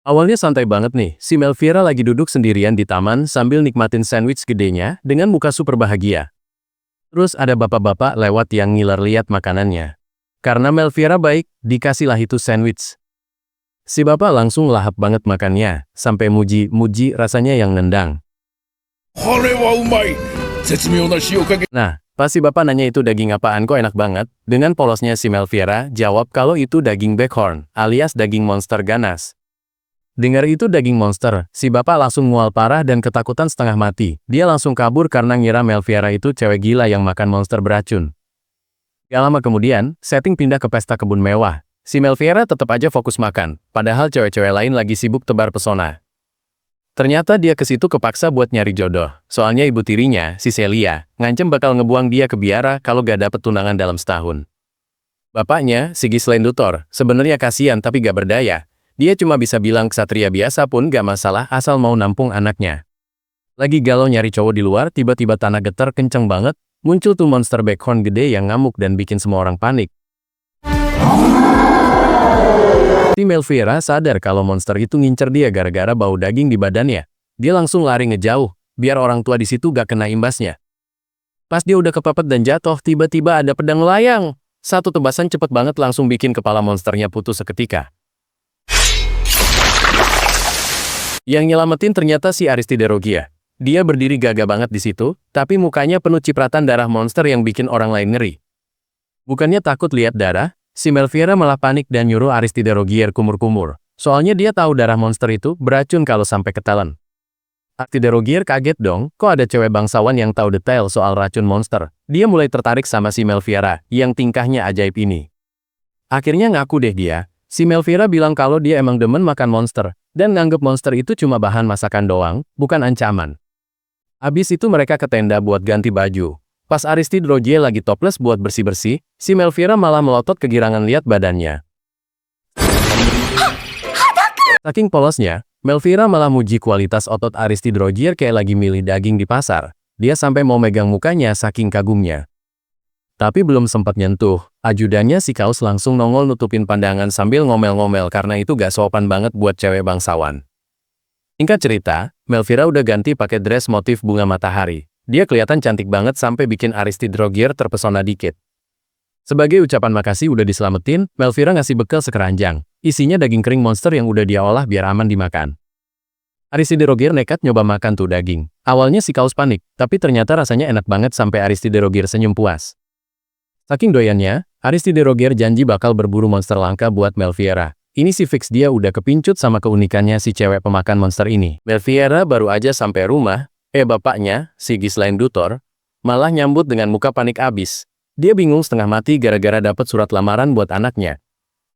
Awalnya santai banget nih, si Melviera lagi duduk sendirian di taman sambil nikmatin sandwich gedenya dengan muka super bahagia. Terus ada bapak-bapak lewat yang ngiler lihat makanannya. Karena Melviera baik, dikasihlah itu sandwich. Si bapak langsung lahap banget makannya, sampai muji-muji rasanya yang nendang. Nah, pas si bapak nanya itu daging apaan kok enak banget, dengan polosnya si Melviera jawab kalau itu daging Bighorn, alias daging monster ganas. Dengar itu daging monster, si bapak langsung mual parah dan ketakutan setengah mati. Dia langsung kabur karena ngira Melviera itu cewek gila yang makan monster beracun. Gak lama kemudian, setting pindah ke pesta kebun mewah. Si Melviera tetap aja fokus makan, padahal cewek-cewek lain lagi sibuk tebar pesona. Ternyata dia ke situ kepaksa buat nyari jodoh. Soalnya ibu tirinya, si Celia, ngancem bakal ngebuang dia ke biara kalau gak dapet tunangan dalam setahun. Bapaknya, si Ghislaine Luthor, sebenarnya kasihan tapi gak berdaya. Dia cuma bisa bilang ksatria biasa pun gak masalah asal mau nampung anaknya. Lagi galau nyari cowok di luar, tiba-tiba tanah getar kenceng banget, muncul tuh monster Bighorn gede yang ngamuk dan bikin semua orang panik. Si Melviera sadar kalau monster itu ngincer dia gara-gara bau daging di badannya. Dia langsung lari ngejauh, biar orang tua di situ gak kena imbasnya. Pas dia udah kepepet dan jatuh, tiba-tiba ada pedang melayang. Satu tebasan cepet banget langsung bikin kepala monsternya putus seketika. Yang nyelamatin ternyata si Aristide Rogia. Dia berdiri gagah banget di situ, tapi mukanya penuh cipratan darah monster yang bikin orang lain ngeri. Bukannya takut lihat darah, si Melviera malah panik dan nyuruh Aristide Rogier kumur-kumur. Soalnya dia tahu darah monster itu beracun kalau sampai ketelan. Aristide Rogier kaget dong, kok ada cewek bangsawan yang tahu detail soal racun monster. Dia mulai tertarik sama si Melviera, yang tingkahnya ajaib ini. Akhirnya ngaku deh dia. Si Melviera bilang kalau dia emang demen makan monster, dan nganggep monster itu cuma bahan masakan doang, bukan ancaman. Abis itu mereka ke tenda buat ganti baju. Pas Aristide Rogier lagi toples buat bersih-bersih, si Melviera malah melotot kegirangan lihat badannya. Saking polosnya, Melviera malah muji kualitas otot Aristide Rogier kayak lagi milih daging di pasar. Dia sampai mau megang mukanya saking kagumnya. Tapi belum sempat nyentuh, ajudannya si Kaos langsung nongol nutupin pandangan sambil ngomel-ngomel karena itu gak sopan banget buat cewek bangsawan. Singkat cerita, Melviera udah ganti pakai dress motif bunga matahari. Dia kelihatan cantik banget sampai bikin Aristide Rogier terpesona dikit. Sebagai ucapan makasih udah diselamatin, Melviera ngasih bekal sekeranjang. Isinya daging kering monster yang udah dia olah biar aman dimakan. Aristide Rogier nekat nyoba makan tuh daging. Awalnya si Kaos panik, tapi ternyata rasanya enak banget sampai Aristide Rogier senyum puas. Saking doyannya, Aristide Rogier janji bakal berburu monster langka buat Melviera. Ini sih fix dia udah kepincut sama keunikannya si cewek pemakan monster ini. Melviera baru aja sampai rumah, bapaknya, si Ghislaine Luthor, malah nyambut dengan muka panik abis. Dia bingung setengah mati gara-gara dapat surat lamaran buat anaknya.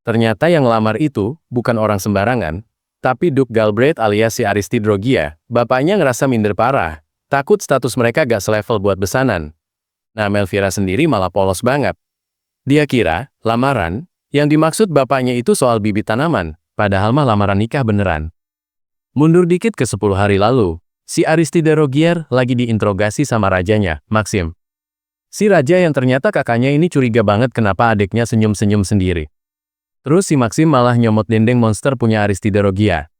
Ternyata yang ngelamar itu bukan orang sembarangan, tapi Duke Galbraith alias si Aristide Rogier. Bapaknya ngerasa minder parah, takut status mereka gak selevel buat besanan. Nah, Melviera sendiri malah polos banget. Dia kira, lamaran, yang dimaksud bapaknya itu soal bibit tanaman, padahal mah lamaran nikah beneran. Mundur dikit ke 10 hari lalu, si Aristide Rogier lagi diinterogasi sama rajanya, Maxim. Si raja yang ternyata kakaknya ini curiga banget kenapa adiknya senyum-senyum sendiri. Terus si Maxim malah nyomot dendeng monster punya Aristide Rogier.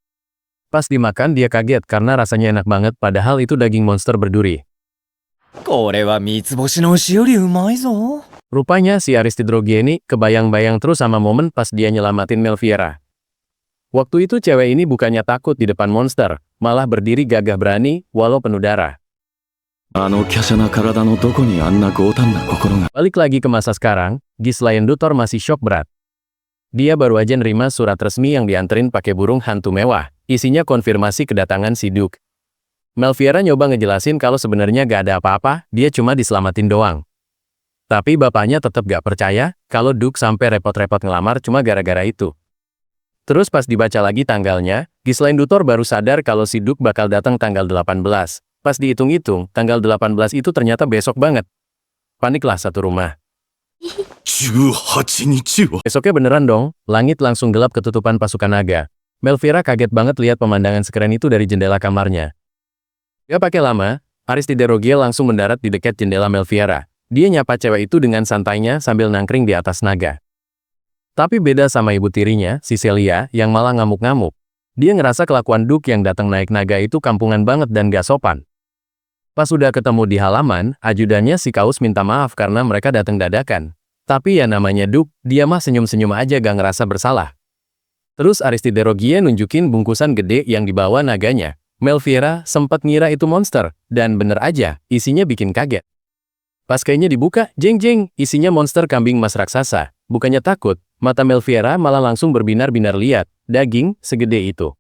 Pas dimakan dia kaget karena rasanya enak banget padahal itu daging monster berduri. Rupanya si Aristide Rogier ini kebayang-bayang terus sama momen pas dia nyelamatin Melviera. Waktu itu cewek ini bukannya takut di depan monster, malah berdiri gagah berani walau penuh darah. Balik lagi ke masa sekarang, Ghislaine Luthor masih shock berat. Dia baru aja nerima surat resmi yang dianterin pakai burung hantu mewah, isinya konfirmasi kedatangan si Duke. Melviera nyoba ngejelasin kalau sebenarnya gak ada apa-apa, dia cuma diselamatin doang. Tapi bapaknya tetap gak percaya kalau Duke sampai repot-repot ngelamar cuma gara-gara itu. Terus pas dibaca lagi tanggalnya, Ghislaine Luthor baru sadar kalau si Duke bakal datang tanggal 18. Pas dihitung-hitung, tanggal 18 itu ternyata besok banget. Paniklah satu rumah. Besoknya beneran dong, langit langsung gelap ketutupan pasukan naga. Melviera kaget banget lihat pemandangan sekeren itu dari jendela kamarnya. Gak pakai lama, Aristide Rogier langsung mendarat di dekat jendela Melviera. Dia nyapa cewek itu dengan santainya sambil nangkring di atas naga. Tapi beda sama ibu tirinya, si Celia, yang malah ngamuk-ngamuk. Dia ngerasa kelakuan Duke yang datang naik naga itu kampungan banget dan gak sopan. Pas udah ketemu di halaman, ajudannya si Kaus minta maaf karena mereka datang dadakan. Tapi ya namanya Duke, dia mah senyum-senyum aja gak ngerasa bersalah. Terus Aristide Rogier nunjukin bungkusan gede yang dibawa naganya. Melfiera sempat ngira itu monster, dan bener aja, isinya bikin kaget. Pas kayaknya dibuka, jeng-jeng, isinya monster kambing mas raksasa. Bukannya takut, mata Melfiera malah langsung berbinar-binar lihat, daging segede itu.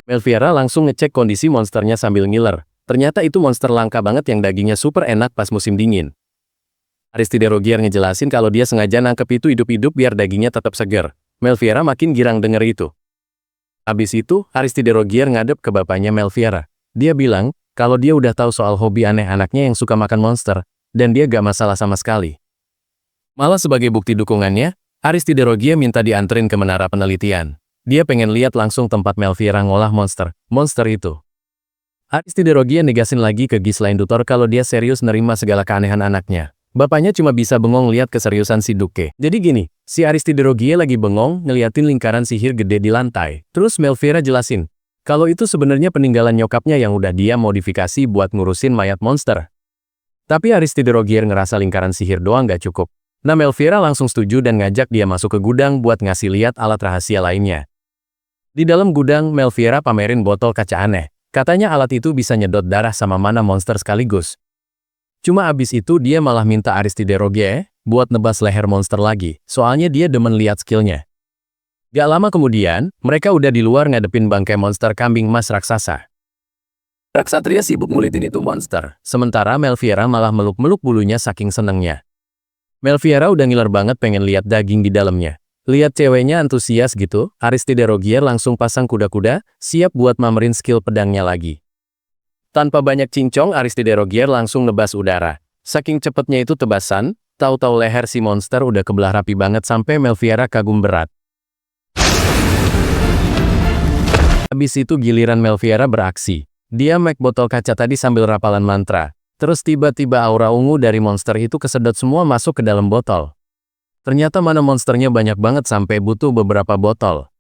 Melfiera langsung ngecek kondisi monsternya sambil ngiler. Ternyata itu monster langka banget yang dagingnya super enak pas musim dingin. Aristide Rogier ngejelasin kalau dia sengaja nangkep itu hidup-hidup biar dagingnya tetap segar. Melfiera makin girang denger itu. Habis itu, Aristide Rogier ngadep ke bapaknya Melfiera. Dia bilang, kalau dia udah tahu soal hobi aneh anaknya yang suka makan monster, dan dia gak masalah sama sekali. Malah sebagai bukti dukungannya, Aristide Rogier minta dianterin ke menara penelitian. Dia pengen lihat langsung tempat Melfiera ngolah monster itu. Aristide Rogier negasin lagi ke Ghislain Dutor kalau dia serius nerima segala keanehan anaknya. Bapaknya cuma bisa bengong lihat keseriusan si Duke. Jadi gini, si Aristide Rogier lagi bengong ngeliatin lingkaran sihir gede di lantai. Terus Melfiera jelasin, kalau itu sebenarnya peninggalan nyokapnya yang udah dia modifikasi buat ngurusin mayat monster. Tapi Aristide Rogier ngerasa lingkaran sihir doang gak cukup. Nah Melfiera langsung setuju dan ngajak dia masuk ke gudang buat ngasih lihat alat rahasia lainnya. Di dalam gudang, Melfiera pamerin botol kaca aneh. Katanya alat itu bisa nyedot darah sama mana monster sekaligus. Cuma abis itu dia malah minta Aristide Rogier buat nebas leher monster lagi, soalnya dia demen lihat skillnya. Gak lama kemudian, mereka udah di luar ngadepin bangkai monster kambing mas raksasa. Raksatria sibuk ngulitin itu monster, sementara Melfiera malah meluk-meluk bulunya saking senengnya. Melfiera udah ngiler banget pengen lihat daging di dalamnya. Lihat ceweknya antusias gitu, Aristide Rogier langsung pasang kuda-kuda, siap buat mamerin skill pedangnya lagi. Tanpa banyak cincong, Aristide Rogier langsung nebas udara. Saking cepetnya itu tebasan, tahu-tahu leher si monster udah kebelah rapi banget sampai Melfiera kagum berat. Habis itu giliran Melfiera beraksi. Dia make botol kaca tadi sambil rapalan mantra. Terus tiba-tiba aura ungu dari monster itu kesedot semua masuk ke dalam botol. Ternyata mana monsternya banyak banget sampai butuh beberapa botol.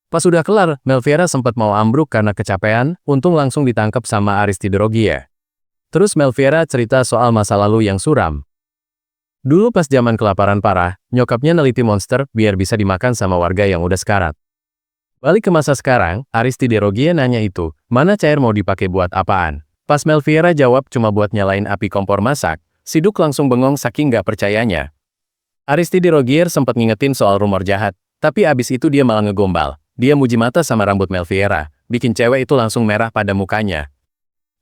Pas udah kelar, Melfiera sempat mau ambruk karena kecapean, untung langsung ditangkap sama Aristide Rogier. Terus Melfiera cerita soal masa lalu yang suram. Dulu pas zaman kelaparan parah, nyokapnya neliti monster biar bisa dimakan sama warga yang udah sekarat. Balik ke masa sekarang, Aristide Rogier nanya itu, mana cair mau dipakai buat apaan? Pas Melfiera jawab cuma buat nyalain api kompor masak, si Duke langsung bengong saking gak percayanya. Aristide Rogier sempat ngingetin soal rumor jahat, tapi abis itu dia malah ngegombal. Dia muji mata sama rambut Melfiera, bikin cewek itu langsung merah pada mukanya.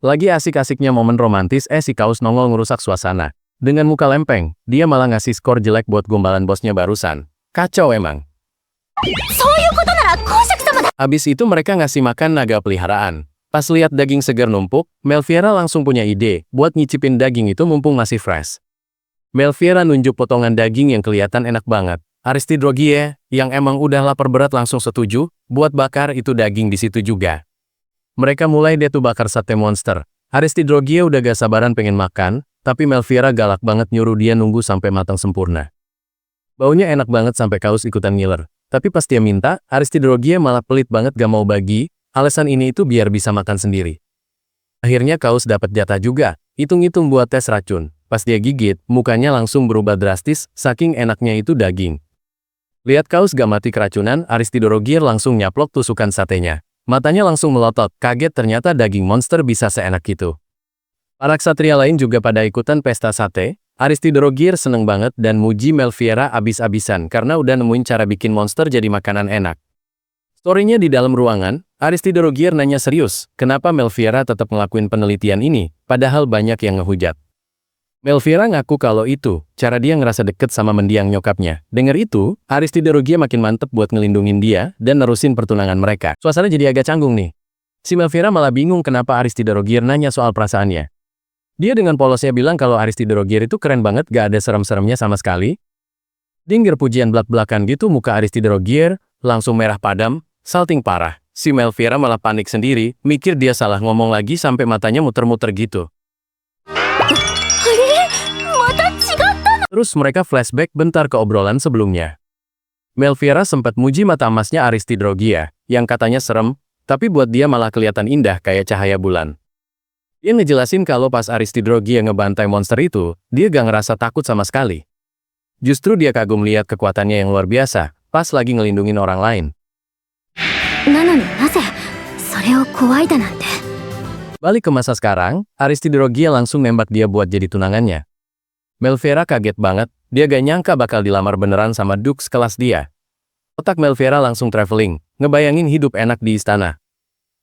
Lagi asik-asiknya momen romantis, si Kaus nongol ngerusak suasana. Dengan muka lempeng, dia malah ngasih skor jelek buat gombalan bosnya barusan. Kacau emang. Abis itu mereka ngasih makan naga peliharaan. Pas lihat daging segar numpuk, Melfiera langsung punya ide buat nyicipin daging itu mumpung masih fresh. Melfiera nunjuk potongan daging yang kelihatan enak banget. Aristide Rogier, yang emang udah lapar berat langsung setuju, buat bakar itu daging di situ juga. Mereka mulai deh tuh bakar sate monster. Aristide Rogier udah gak sabaran pengen makan, tapi Melfiera galak banget nyuruh dia nunggu sampai matang sempurna. Baunya enak banget sampai Kaus ikutan ngiler. Tapi pas dia minta, Aristide Rogier malah pelit banget gak mau bagi, alasan ini itu biar bisa makan sendiri. Akhirnya Kaus dapat jatah juga, hitung-hitung buat tes racun. Pas dia gigit, mukanya langsung berubah drastis, saking enaknya itu daging. Lihat Kaus gak mati keracunan, Aristide Rogier langsung nyaplok tusukan satenya. Matanya langsung melotot, kaget ternyata daging monster bisa seenak itu. Para ksatria lain juga pada ikutan pesta sate. Aristide Rogier seneng banget dan muji Melfiera abis-abisan karena udah nemuin cara bikin monster jadi makanan enak. Storynya di dalam ruangan, Aristide Rogier nanya serius, kenapa Melfiera tetap ngelakuin penelitian ini, padahal banyak yang ngehujat. Melfiera ngaku kalau itu, cara dia ngerasa deket sama mendiang nyokapnya. Dengar itu, Aristide Rogier makin mantep buat ngelindungin dia dan nerusin pertunangan mereka. Suasana jadi agak canggung nih. Si Melfiera malah bingung kenapa Aristide Rogier nanya soal perasaannya. Dia dengan polosnya bilang kalau Aristide Rogier itu keren banget, gak ada serem-seremnya sama sekali. Denger pujian belak-belakan gitu muka Aristide Rogier langsung merah padam, salting parah. Si Melfiera malah panik sendiri, mikir dia salah ngomong lagi sampai matanya muter-muter gitu. Terus mereka flashback bentar ke obrolan sebelumnya. Melfiera sempat muji mata emasnya Aristidrogia, yang katanya serem, tapi buat dia malah kelihatan indah kayak cahaya bulan. Dia ngejelasin kalau pas Aristidrogia ngebantai monster itu, dia gak ngerasa takut sama sekali. Justru dia kagum lihat kekuatannya yang luar biasa, pas lagi ngelindungin orang lain. Balik ke masa sekarang, Aristidrogia langsung nembak dia buat jadi tunangannya. Melfiera kaget banget, dia gak nyangka bakal dilamar beneran sama Dux kelas dia. Otak Melfiera langsung traveling, ngebayangin hidup enak di istana.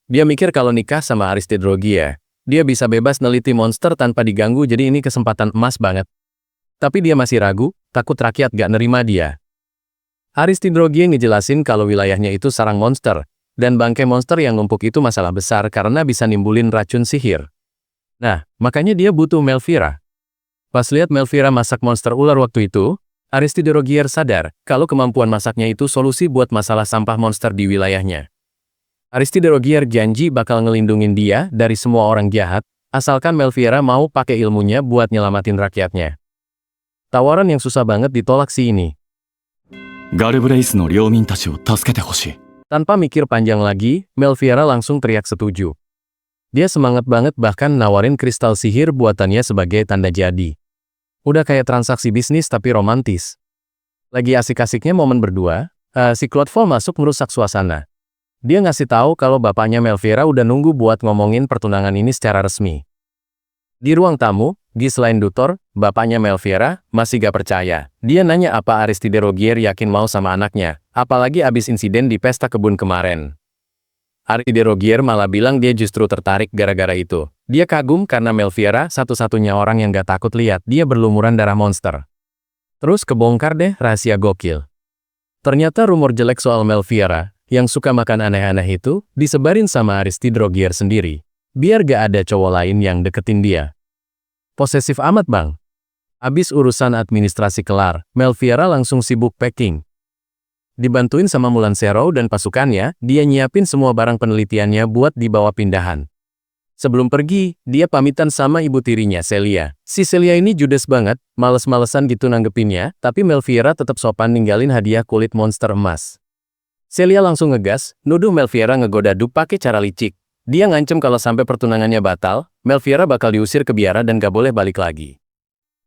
Dia mikir kalau nikah sama Aristidrogia, dia bisa bebas neliti monster tanpa diganggu, jadi ini kesempatan emas banget. Tapi dia masih ragu, takut rakyat gak nerima dia. Aristidrogia ngejelasin kalau wilayahnya itu sarang monster, dan bangkai monster yang numpuk itu masalah besar karena bisa nimbulin racun sihir. Nah, makanya dia butuh Melfiera. Pas lihat Melfiera masak monster ular waktu itu, Aristidrogia sadar kalau kemampuan masaknya itu solusi buat masalah sampah monster di wilayahnya. Aristidrogia janji bakal ngelindungin dia dari semua orang jahat, asalkan Melfiera mau pakai ilmunya buat nyelamatin rakyatnya. Tawaran yang susah banget ditolak si ini. Tanpa mikir panjang lagi, Melfiera langsung teriak setuju. Dia semangat banget bahkan nawarin kristal sihir buatannya sebagai tanda jadi. Udah kayak transaksi bisnis tapi romantis. Lagi asik-asiknya momen berdua, si Cloudfall masuk merusak suasana. Dia ngasih tahu kalau bapaknya Melfiera udah nunggu buat ngomongin pertunangan ini secara resmi. Di ruang tamu, Ghislaine Dutor, bapaknya Melfiera, masih gak percaya. Dia nanya apa Aristidrogia yakin mau sama anaknya, apalagi abis insiden di pesta kebun kemarin. Aristidrogia malah bilang dia justru tertarik gara-gara itu. Dia kagum karena Melfiera satu-satunya orang yang gak takut lihat dia berlumuran darah monster. Terus kebongkar deh rahasia gokil. Ternyata rumor jelek soal Melfiera, yang suka makan aneh-aneh itu, disebarin sama Aristidrogia sendiri. Biar gak ada cowok lain yang deketin dia. Posesif amat bang. Abis urusan administrasi kelar, Melfiera langsung sibuk packing. Dibantuin sama Mulan Zero dan pasukannya, dia nyiapin semua barang penelitiannya buat dibawa pindahan. Sebelum pergi, dia pamitan sama ibu tirinya, Celia. Si Celia ini judes banget, males-malesan gitu nanggepinnya, tapi Melfiera tetap sopan ninggalin hadiah kulit monster emas. Celia langsung ngegas, nuduh Melfiera ngegoda Duke pakai cara licik. Dia ngancem kalau sampai pertunangannya batal, Melfiera bakal diusir ke biara dan gak boleh balik lagi.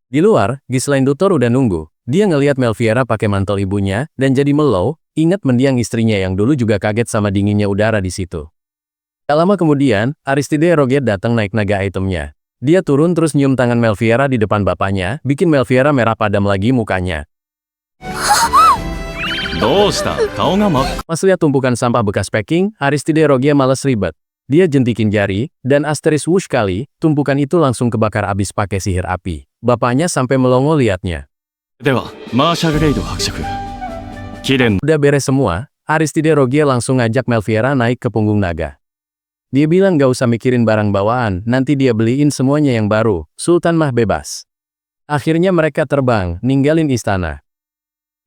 Di luar, Ghislaine Dutor udah nunggu. Dia ngelihat Melfiera pakai mantel ibunya, dan jadi melow, ingat mendiang istrinya yang dulu juga kaget sama dinginnya udara di situ. Tak lama kemudian, Aristidrogia datang naik naga itemnya. Dia turun terus nyium tangan Melfiera di depan bapaknya, bikin Melfiera merah padam lagi mukanya. Pas lihat tumpukan sampah bekas packing, Aristidrogia males ribet. Dia jentikin jari, dan asteris wush kali, tumpukan itu langsung kebakar abis pakai sihir api. Bapaknya sampai melongo liatnya. Udah beres semua, Aristidrogia langsung ngajak Melfiera naik ke punggung naga. Dia bilang gak usah mikirin barang bawaan, nanti dia beliin semuanya yang baru, Sultan mah bebas. Akhirnya mereka terbang, ninggalin istana.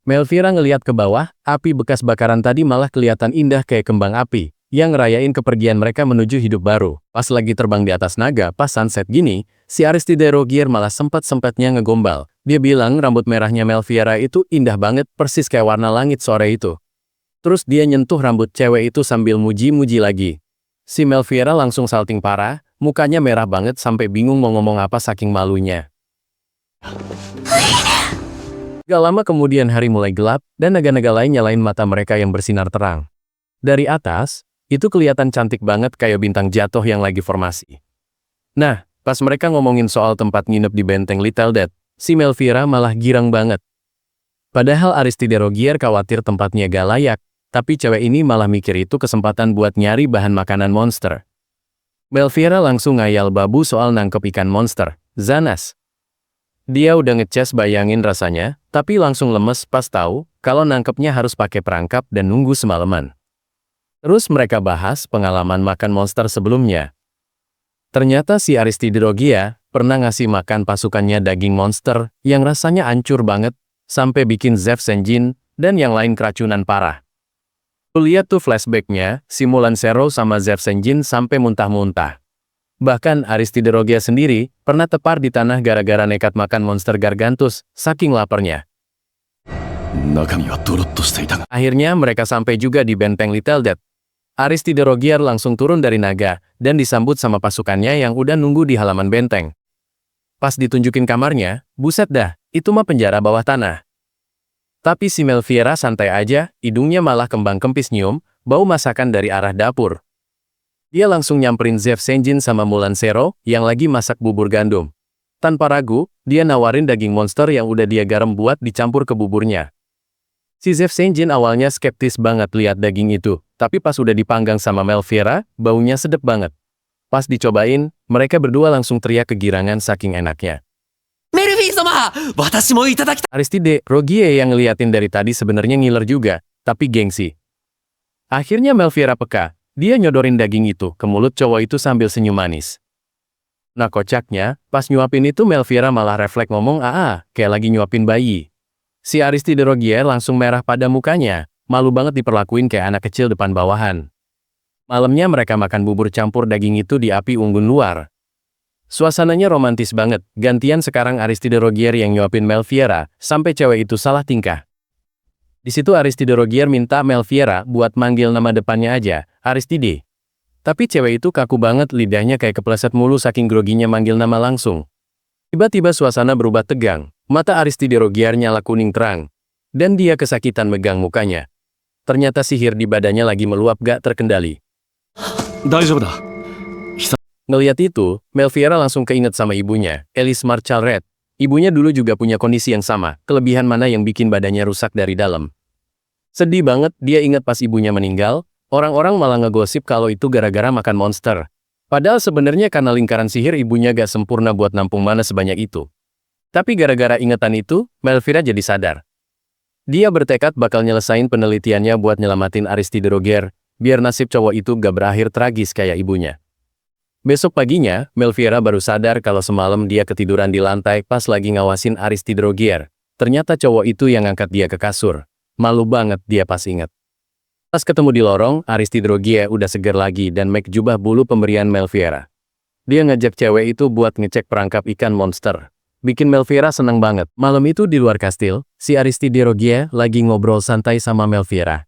Melfiera ngeliat ke bawah, api bekas bakaran tadi malah kelihatan indah kayak kembang api, yang ngerayain kepergian mereka menuju hidup baru. Pas lagi terbang di atas naga, pas sunset gini, si Aristidrogia malah sempet-sempetnya ngegombal. Dia bilang rambut merahnya Melfiera itu indah banget, persis kayak warna langit sore itu. Terus dia nyentuh rambut cewek itu sambil muji-muji lagi. Si Melfiera langsung salting parah, mukanya merah banget sampai bingung mau ngomong apa saking malunya. Gak lama kemudian hari mulai gelap, dan naga-naga lain nyalain mata mereka yang bersinar terang. Dari atas, itu kelihatan cantik banget kayak bintang jatuh yang lagi formasi. Nah, pas mereka ngomongin soal tempat nginep di benteng Little Death, si Melfiera malah girang banget. Padahal Aristidrogia khawatir tempatnya gak layak, tapi cewek ini malah mikir itu kesempatan buat nyari bahan makanan monster. Melfiera langsung ngayal babu soal nangkep ikan monster, Zanas. Dia udah ngecas bayangin rasanya, tapi langsung lemes pas tahu kalau nangkepnya harus pakai perangkap dan nunggu semalaman. Terus mereka bahas pengalaman makan monster sebelumnya. Ternyata si Aristidrogia pernah ngasih makan pasukannya daging monster yang rasanya hancur banget, sampai bikin Zev Senjin dan yang lain keracunan parah. Lihat tuh flashbacknya, si Mulan Zero sama Zev Senjin sampai muntah-muntah. Bahkan Aristidrogia sendiri pernah tepar di tanah gara-gara nekat makan monster Gargantus, saking laparnya. 中身はドロッとしていたが、 Akhirnya mereka sampai juga di benteng Little Death. Aristide Rogier langsung turun dari naga dan disambut sama pasukannya yang udah nunggu di halaman benteng. Pas ditunjukin kamarnya, buset dah, itu mah penjara bawah tanah. Tapi si Melfiera santai aja, hidungnya malah kembang-kempis nyium, bau masakan dari arah dapur. Dia langsung nyamperin Zef Senjin sama Mulan Sero yang lagi masak bubur gandum. Tanpa ragu, dia nawarin daging monster yang udah dia garam buat dicampur ke buburnya. Si Zef Senjin awalnya skeptis banget lihat daging itu, tapi pas udah dipanggang sama Melfiera, baunya sedep banget. Pas dicobain, mereka berdua langsung teriak kegirangan saking enaknya. Aristide Rogier yang ngeliatin dari tadi sebenarnya ngiler juga, tapi gengsi. Akhirnya Melfiera peka, dia nyodorin daging itu ke mulut cowok itu sambil senyum manis. Nah kocaknya, pas nyuapin itu Melfiera malah refleks ngomong kayak lagi nyuapin bayi. Si Aristide Rogier langsung merah pada mukanya, malu banget diperlakuin kayak anak kecil depan bawahan. Malamnya mereka makan bubur campur daging itu di api unggun luar. Suasananya romantis banget, gantian sekarang Aristide Rogier yang nyuapin Melfiera, sampai cewek itu salah tingkah. Di situ Aristide Rogier minta Melfiera buat manggil nama depannya aja, Aristide. Tapi cewek itu kaku banget, lidahnya kayak kepleset mulu saking groginya manggil nama langsung. Tiba-tiba suasana berubah tegang, mata Aristide Rogier nyala kuning terang. Dan dia kesakitan megang mukanya. Ternyata sihir di badannya lagi meluap gak terkendali. Ngeliat itu, Melfiera langsung keinget sama ibunya, Elise Marchal Red. Ibunya dulu juga punya kondisi yang sama, kelebihan mana yang bikin badannya rusak dari dalam. Sedih banget, dia ingat pas ibunya meninggal, orang-orang malah ngegosip kalau itu gara-gara makan monster. Padahal sebenarnya karena lingkaran sihir ibunya gak sempurna buat nampung mana sebanyak itu. Tapi gara-gara ingatan itu, Melfiera jadi sadar. Dia bertekad bakal nyelesain penelitiannya buat nyelamatin Aristide Rogier, biar nasib cowok itu gak berakhir tragis kayak ibunya. Besok paginya, Melfiera baru sadar kalau semalam dia ketiduran di lantai pas lagi ngawasin Aristide Rogier. Ternyata cowok itu yang angkat dia ke kasur. Malu banget dia pas inget. Pas ketemu di lorong, Aristide Rogier udah seger lagi dan make jubah bulu pemberian Melfiera. Dia ngajak cewek itu buat ngecek perangkap ikan monster. Bikin Melfiera seneng banget. Malam itu di luar kastil, si Aristide Rogier lagi ngobrol santai sama Melfiera.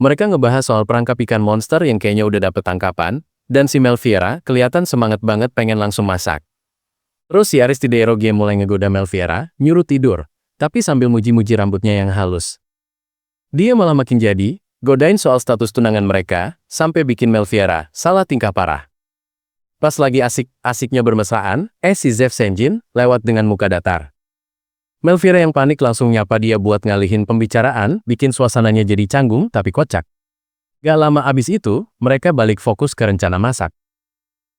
Mereka ngebahas soal perangkap ikan monster yang kayaknya udah dapet tangkapan, dan si Melfiera kelihatan semangat banget pengen langsung masak. Terus si Aristide Rogier mulai ngegoda Melfiera, nyuruh tidur, tapi sambil muji-muji rambutnya yang halus. Dia malah makin jadi, godain soal status tunangan mereka, sampai bikin Melfiera salah tingkah parah. Pas lagi asik-asiknya bermesraan, si Zef Senjin lewat dengan muka datar. Melfiera yang panik langsung nyapa dia buat ngalihin pembicaraan, bikin suasananya jadi canggung tapi kocak. Gak lama abis itu, mereka balik fokus ke rencana masak.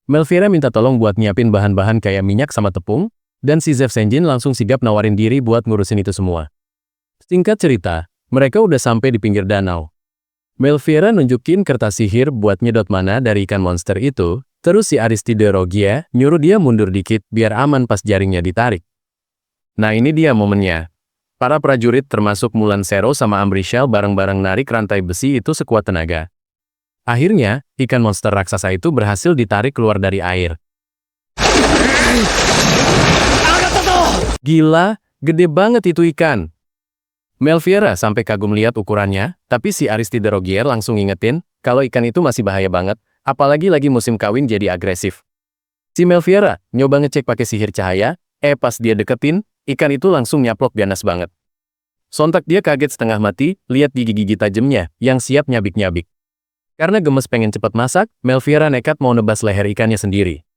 Melfiera minta tolong buat nyiapin bahan-bahan kayak minyak sama tepung, dan si Zef Senjin langsung sigap nawarin diri buat ngurusin itu semua. Singkat cerita, mereka udah sampai di pinggir danau. Melfiera nunjukin kertas sihir buat nyedot mana dari ikan monster itu, terus si Aristide Rogier nyuruh dia mundur dikit biar aman pas jaringnya ditarik. Nah ini dia momennya. Para prajurit termasuk Mulan Sero sama Ambriel bareng-bareng narik rantai besi itu sekuat tenaga. Akhirnya, ikan monster raksasa itu berhasil ditarik keluar dari air. Gila, gede banget itu ikan. Melfiera sampai kagum lihat ukurannya, tapi si Aristide Rogier langsung ingetin, kalau ikan itu masih bahaya banget, apalagi lagi musim kawin jadi agresif. Si Melfiera nyoba ngecek pakai sihir cahaya, pas dia deketin, ikan itu langsung nyaplok ganas banget. Sontak dia kaget setengah mati, lihat gigi-gigi tajamnya, yang siap nyabik-nyabik. Karena gemes pengen cepat masak, Melfiera nekat mau nebas leher ikannya sendiri.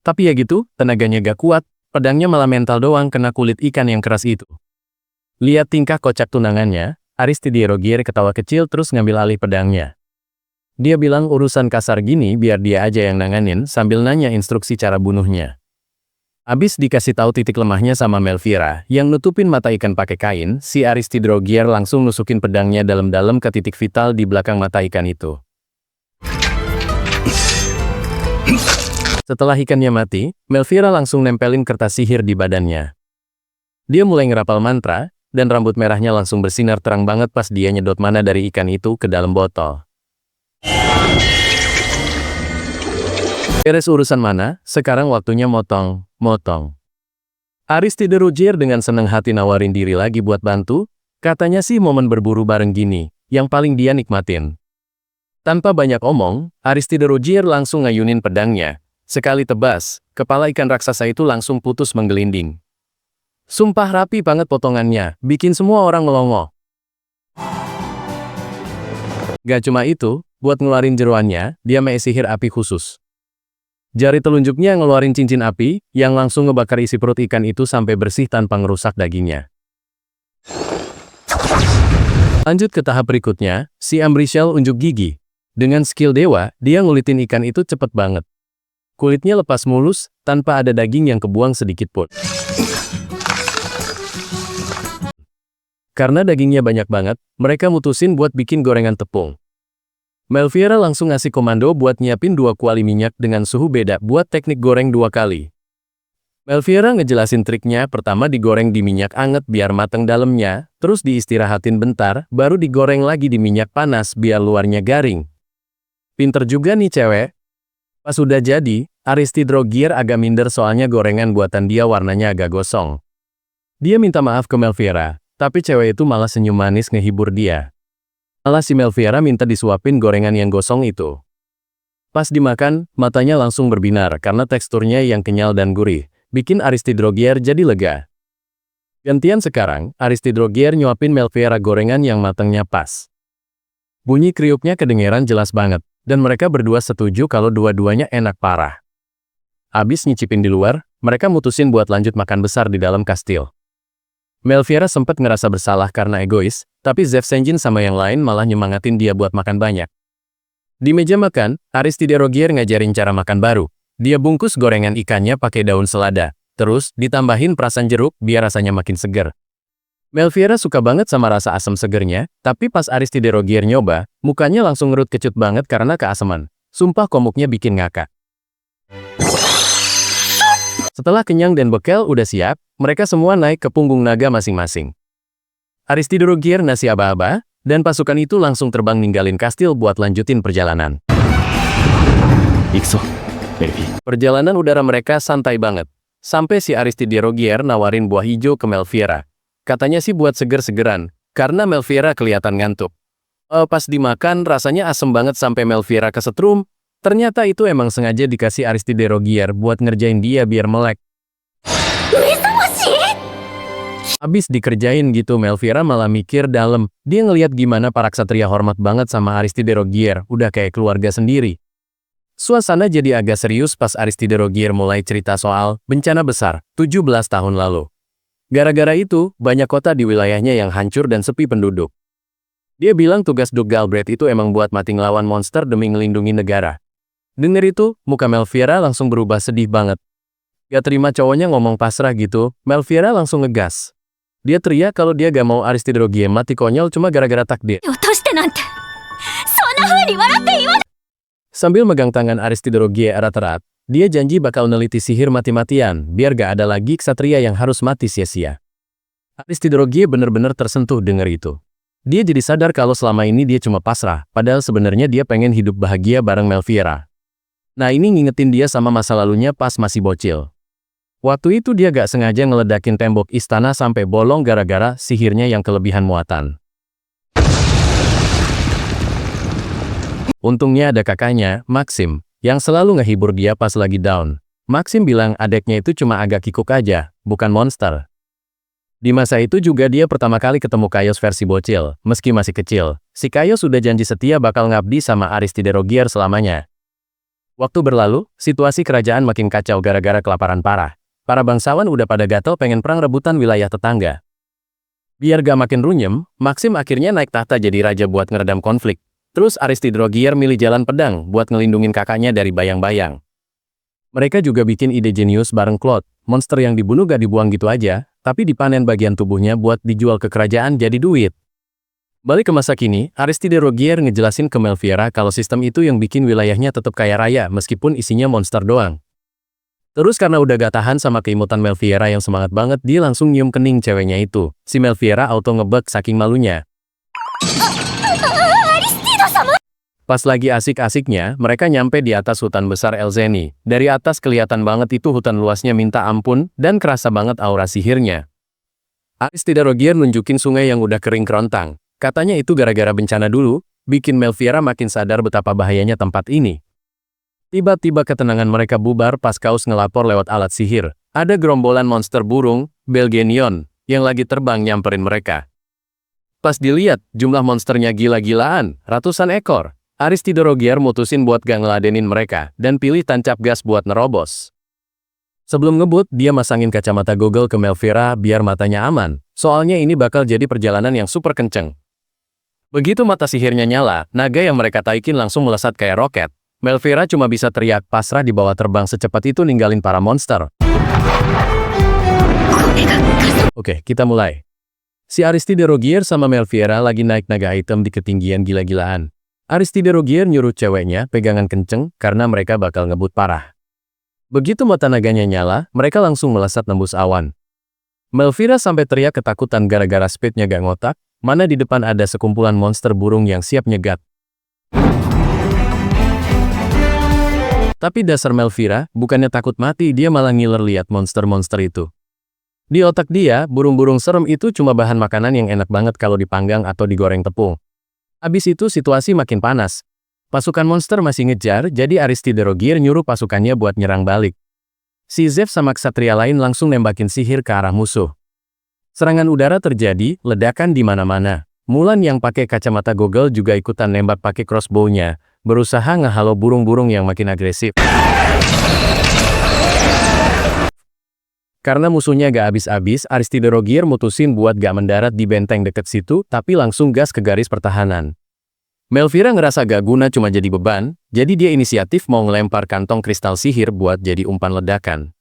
Tapi ya gitu, tenaganya gak kuat, pedangnya malah mental doang kena kulit ikan yang keras itu. Lihat tingkah kocak tunangannya, Aristide Rogier ketawa kecil terus ngambil alih pedangnya. Dia bilang urusan kasar gini biar dia aja yang nanganin sambil nanya instruksi cara bunuhnya. Abis dikasih tahu titik lemahnya sama Melfiera, yang nutupin mata ikan pakai kain, si Aristide Rogier langsung nusukin pedangnya dalam-dalam ke titik vital di belakang mata ikan itu. Setelah ikannya mati, Melfiera langsung nempelin kertas sihir di badannya. Dia mulai ngerapal mantra, dan rambut merahnya langsung bersinar terang banget pas dia nyedot mana dari ikan itu ke dalam botol. Beres urusan mana, sekarang waktunya motong. Aristide Rogier dengan senang hati nawarin diri lagi buat bantu, Katanya sih momen berburu bareng gini, yang paling dia nikmatin. Tanpa banyak omong, Aristide Rogier langsung ngayunin pedangnya. Sekali tebas, kepala ikan raksasa itu langsung putus menggelinding. Sumpah rapi banget potongannya, bikin semua orang melongo. Gak cuma itu, buat ngeluarin jeroannya, dia pakai sihir api khusus. Jari telunjuknya ngeluarin cincin api, yang langsung ngebakar isi perut ikan itu sampai bersih tanpa ngerusak dagingnya. Lanjut ke tahap berikutnya, si Ambriel unjuk gigi. Dengan skill dewa, dia ngulitin ikan itu cepet banget. Kulitnya lepas mulus, tanpa ada daging yang kebuang sedikit pun. Karena dagingnya banyak banget, mereka mutusin buat bikin gorengan tepung. Melfiera langsung ngasih komando buat nyiapin 2 kuali minyak dengan suhu beda buat teknik goreng 2 kali. Melfiera ngejelasin triknya, pertama digoreng di minyak anget biar mateng dalamnya, terus diistirahatin bentar, baru digoreng lagi di minyak panas biar luarnya garing. Pinter juga nih cewek. Pas udah jadi, Aristide Rogier agak minder soalnya gorengan buatan dia warnanya agak gosong. Dia minta maaf ke Melfiera, tapi cewek itu malah senyum manis ngehibur dia. Malah si Melfiera minta disuapin gorengan yang gosong itu. Pas dimakan, matanya langsung berbinar karena teksturnya yang kenyal dan gurih, bikin Aristide Rogier jadi lega. Gantian sekarang, Aristide Rogier nyuapin Melfiera gorengan yang matangnya pas. Bunyi kriuknya kedengeran jelas banget, dan mereka berdua setuju kalau dua-duanya enak parah. Abis nyicipin di luar, mereka mutusin buat lanjut makan besar di dalam kastil. Melfiera sempat ngerasa bersalah karena egois, tapi Zef Senjin sama yang lain malah nyemangatin dia buat makan banyak. Di meja makan, Aristide Rogier ngajarin cara makan baru. Dia bungkus gorengan ikannya pakai daun selada, terus ditambahin perasan jeruk biar rasanya makin seger. Melfiera suka banget sama rasa asam segernya, tapi pas Aristide Rogier nyoba, mukanya langsung ngerut kecut banget karena keasaman. Sumpah komuknya bikin ngakak. Setelah kenyang dan bekal udah siap, mereka semua naik ke punggung naga masing-masing. Aristide Rogier nasi aba-aba, dan pasukan itu langsung terbang ninggalin kastil buat lanjutin perjalanan. Ikso, Elfi. Perjalanan udara mereka santai banget. Sampai si Aristide Rogier nawarin buah hijau ke Melfiera. Katanya sih buat seger-segeran, karena Melfiera kelihatan ngantuk. Pas dimakan rasanya asem banget sampai Melfiera kesetrum. Ternyata itu emang sengaja dikasih Aristide Rogier buat ngerjain dia biar melek. Abis dikerjain gitu Melfiera malah mikir dalam. Dia ngeliat gimana para ksatria hormat banget sama Aristide Rogier, udah kayak keluarga sendiri. Suasana jadi agak serius pas Aristide Rogier mulai cerita soal bencana besar 17 tahun lalu. Gara-gara itu, banyak kota di wilayahnya yang hancur dan sepi penduduk. Dia bilang tugas Duk Galbraith itu emang buat mati ngelawan monster demi ngelindungi negara. Denger itu, muka Melfiera langsung berubah sedih banget. Gak terima cowoknya ngomong pasrah gitu, Melfiera langsung ngegas. Dia teriak kalau dia gak mau Aristide Rogier mati konyol cuma gara-gara takdir. Sambil megang tangan Aristide Rogier erat-erat, dia janji bakal neliti sihir mati-matian, biar gak ada lagi ksatria yang harus mati sia-sia. Aristide Rogier bener-bener tersentuh denger itu. Dia jadi sadar kalau selama ini dia cuma pasrah, padahal sebenarnya dia pengen hidup bahagia bareng Melfiera. Nah ini ngingetin dia sama masa lalunya pas masih bocil. Waktu itu dia gak sengaja ngeledakin tembok istana sampai bolong gara-gara sihirnya yang kelebihan muatan. Untungnya ada kakaknya, Maxim, yang selalu ngehibur dia pas lagi down. Maxim bilang adeknya itu cuma agak kikuk aja, bukan monster. Di masa itu juga dia pertama kali ketemu Kaios versi bocil, meski masih kecil. Si Kaios sudah janji setia bakal ngabdi sama Aristide Rogier selamanya. Waktu berlalu, situasi kerajaan makin kacau gara-gara kelaparan parah. Para bangsawan udah pada gatel pengen perang rebutan wilayah tetangga. Biar gak makin runyem, Maxim akhirnya naik tahta jadi raja buat ngeredam konflik. Terus Aristide Rogier milih jalan pedang buat ngelindungin kakaknya dari bayang-bayang. Mereka juga bikin ide jenius bareng Claude, monster yang dibunuh gak dibuang gitu aja, tapi dipanen bagian tubuhnya buat dijual ke kerajaan jadi duit. Balik ke masa kini, Aristide Rogier ngejelasin ke Melfiera kalau sistem itu yang bikin wilayahnya tetap kaya raya meskipun isinya monster doang. Terus karena udah gak tahan sama keimutan Melfiera yang semangat banget, dia langsung nyium kening ceweknya itu. Si Melfiera auto ngebek saking malunya. Pas lagi asik-asiknya, mereka nyampe di atas hutan besar Elzeni. Dari atas kelihatan banget itu hutan luasnya minta ampun, dan kerasa banget aura sihirnya. Aristide Rogier nunjukin sungai yang udah kering kerontang. Katanya itu gara-gara bencana dulu, bikin Melfiera makin sadar betapa bahayanya tempat ini. Tiba-tiba ketenangan mereka bubar pas Kaus ngelapor lewat alat sihir. Ada gerombolan monster burung, Belgenion, yang lagi terbang nyamperin mereka. Pas dilihat, jumlah monsternya gila-gilaan, ratusan ekor. Aristide Rogier mutusin buat gak ngeladenin mereka, dan pilih tancap gas buat nerobos. Sebelum ngebut, dia masangin kacamata Google ke Melfiera biar matanya aman. Soalnya ini bakal jadi perjalanan yang super kenceng. Begitu mata sihirnya nyala, naga yang mereka taikin langsung melesat kayak roket. Melfiera cuma bisa teriak pasrah di bawah terbang secepat itu ninggalin para monster. Oke, kita mulai. Si Aristide Rogier sama Melfiera lagi naik naga item di ketinggian gila-gilaan. Aristide Rogier nyuruh ceweknya pegangan kenceng karena mereka bakal ngebut parah. Begitu mata naganya nyala, mereka langsung melesat nembus awan. Melfiera sampai teriak ketakutan gara-gara speednya gak ngotak, mana di depan ada sekumpulan monster burung yang siap nyegat. Tapi dasar Melfiera, bukannya takut mati, dia malah ngiler lihat monster-monster itu. Di otak dia, burung-burung serem itu cuma bahan makanan yang enak banget kalau dipanggang atau digoreng tepung. Abis itu situasi makin panas. Pasukan monster masih ngejar, jadi Aristide Rogier nyuruh pasukannya buat nyerang balik. Si Zev sama ksatria lain langsung nembakin sihir ke arah musuh. Serangan udara terjadi, ledakan di mana-mana. Mulan yang pakai kacamata Google juga ikutan nembak pakai crossbow-nya, berusaha ngehalau burung-burung yang makin agresif. Karena musuhnya gak habis-habis, Aristide Rogier mutusin buat gak mendarat di benteng deket situ, tapi langsung gas ke garis pertahanan. Melfiera ngerasa gak guna cuma jadi beban, jadi dia inisiatif mau ngelempar kantong kristal sihir buat jadi umpan ledakan.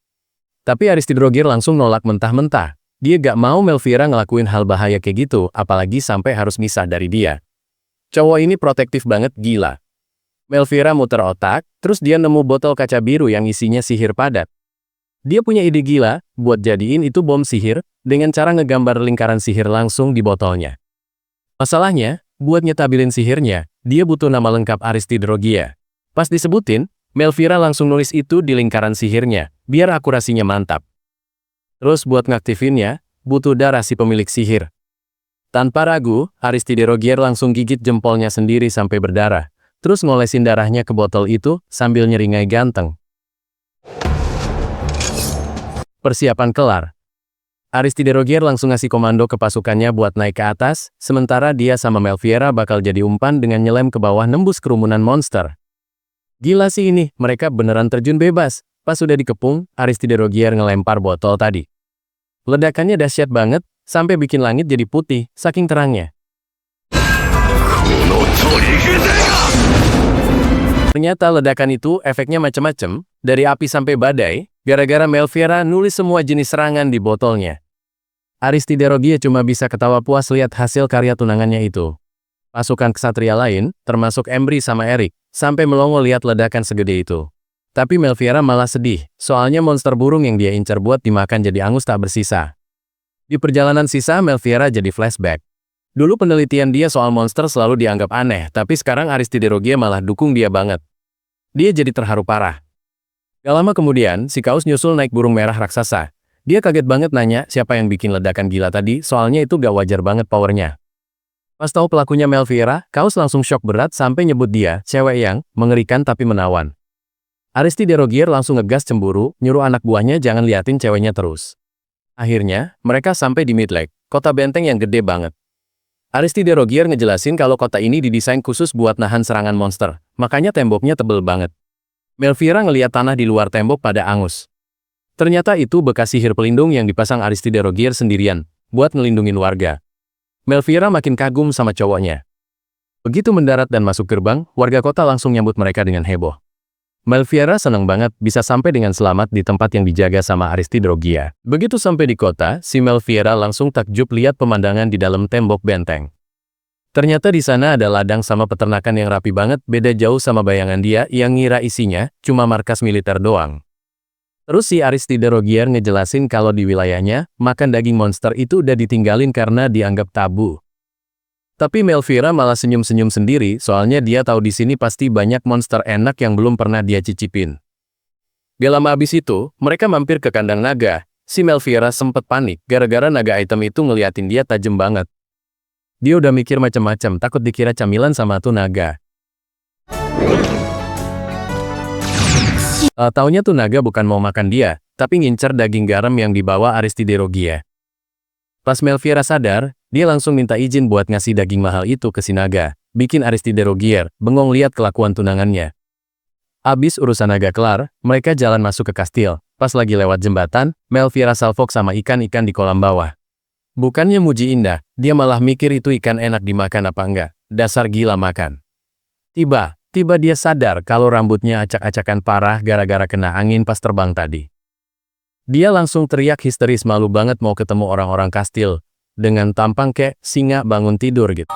Tapi Aristide Rogier langsung nolak mentah-mentah. Dia gak mau Melfiera ngelakuin hal bahaya kayak gitu, apalagi sampai harus misah dari dia. Cowok ini protektif banget, gila. Melfiera muter otak, terus dia nemu botol kaca biru yang isinya sihir padat. Dia punya ide gila, buat jadiin itu bom sihir, dengan cara ngegambar lingkaran sihir langsung di botolnya. Masalahnya, buat nyetabilin sihirnya, dia butuh nama lengkap Aristide Rogier. Pas disebutin, Melfiera langsung nulis itu di lingkaran sihirnya, biar akurasinya mantap. Terus buat ngaktifinnya, butuh darah si pemilik sihir. Tanpa ragu, Aristide Rogier langsung gigit jempolnya sendiri sampai berdarah, terus ngolesin darahnya ke botol itu sambil nyeringai ganteng. Persiapan kelar. Aristide Rogier langsung ngasih komando ke pasukannya buat naik ke atas, sementara dia sama Melfiera bakal jadi umpan dengan nyelem ke bawah nembus kerumunan monster. Gila sih ini, mereka beneran terjun bebas. Pas sudah dikepung, Aristide Rogier ngelempar botol tadi. Ledakannya dahsyat banget, sampai bikin langit jadi putih, saking terangnya. Ternyata ledakan itu efeknya macam-macam, dari api sampai badai, gara-gara Melfiera nulis semua jenis serangan di botolnya. Aristide Rogier cuma bisa ketawa puas lihat hasil karya tunangannya itu. Pasukan ksatria lain, termasuk Embry sama Eric, sampai melongo lihat ledakan segede itu. Tapi Melfiera malah sedih, soalnya monster burung yang dia incar buat dimakan jadi angus tak bersisa. Di perjalanan sisa, Melfiera jadi flashback. Dulu penelitian dia soal monster selalu dianggap aneh, tapi sekarang Aristide Rogier malah dukung dia banget. Dia jadi terharu parah. Gak lama kemudian, si Kaus nyusul naik burung merah raksasa. Dia kaget banget nanya siapa yang bikin ledakan gila tadi, soalnya itu gak wajar banget powernya. Pas tahu pelakunya Melfiera, Kaus langsung shock berat sampai nyebut dia cewek yang mengerikan tapi menawan. Aristide Rogier langsung ngegas cemburu, nyuruh anak buahnya jangan liatin ceweknya terus. Akhirnya, mereka sampai di Midlake, kota benteng yang gede banget. Aristide Rogier ngejelasin kalau kota ini didesain khusus buat nahan serangan monster, makanya temboknya tebel banget. Melfiera ngeliat tanah di luar tembok pada angus. Ternyata itu bekas sihir pelindung yang dipasang Aristide Rogier sendirian, buat ngelindungin warga. Melfiera makin kagum sama cowoknya. Begitu mendarat dan masuk gerbang, warga kota langsung nyambut mereka dengan heboh. Melfiera senang banget bisa sampai dengan selamat di tempat yang dijaga sama Aristide Rogier. Begitu sampai di kota, si Melfiera langsung takjub lihat pemandangan di dalam tembok benteng. Ternyata di sana ada ladang sama peternakan yang rapi banget, beda jauh sama bayangan dia yang ngira isinya cuma markas militer doang. Terus si Aristide Rogier ngejelasin kalau di wilayahnya, makan daging monster itu udah ditinggalin karena dianggap tabu. Tapi Melfiera malah senyum-senyum sendiri, soalnya dia tahu di sini pasti banyak monster enak yang belum pernah dia cicipin. Gak lama abis itu, mereka mampir ke kandang naga. si Melfiera sempet panik gara-gara naga item itu ngeliatin dia tajam banget. Dia udah mikir macam-macam, takut dikira camilan sama tuh naga. Taunya tuh naga bukan mau makan dia, tapi ngincer daging garam yang dibawa Aristide Rogier. Pas Melfiera sadar, dia langsung minta izin buat ngasih daging mahal itu ke si naga, bikin Aristide Rogier bengong lihat kelakuan tunangannya. Abis urusan naga kelar, mereka jalan masuk ke kastil. Pas lagi lewat jembatan, Melfiera salvok sama ikan-ikan di kolam bawah. Bukannya muji indah, dia malah mikir itu ikan enak dimakan apa enggak. Dasar gila makan. Tiba dia sadar kalau rambutnya acak-acakan parah gara-gara kena angin pas terbang tadi. Dia langsung teriak histeris, malu banget mau ketemu orang-orang kastil. Dengan tampang kayak singa bangun tidur gitu.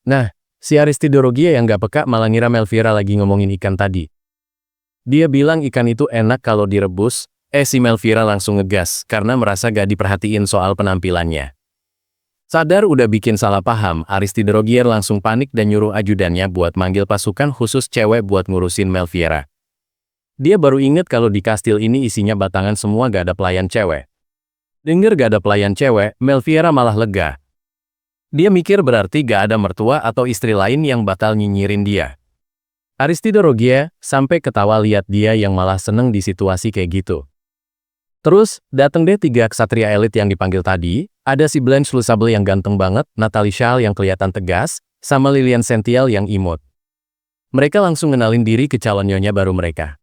Nah, si Aristide Rogier yang gak peka malah ngira Melfiera lagi ngomongin ikan tadi. Dia bilang ikan itu enak kalau direbus. Si Melfiera langsung ngegas karena merasa gak diperhatiin soal penampilannya. Sadar udah bikin salah paham, Aristide Rogier langsung panik dan nyuruh ajudannya buat manggil pasukan khusus cewek buat ngurusin Melfiera. Dia baru inget kalau di kastil ini isinya batangan semua gak ada pelayan cewek. Denger gak ada pelayan cewek, Melfiera malah lega. Dia mikir berarti gak ada mertua atau istri lain yang bakal nyinyirin dia. Aristide Rogier sampai ketawa lihat dia yang malah seneng di situasi kayak gitu. Terus, dateng deh 3 ksatria elit yang dipanggil tadi, ada si Blanche Lusable yang ganteng banget, Nathalie Chal yang kelihatan tegas, sama Lilian Sentiel yang imut. Mereka langsung ngenalin diri ke calon nyonya baru mereka.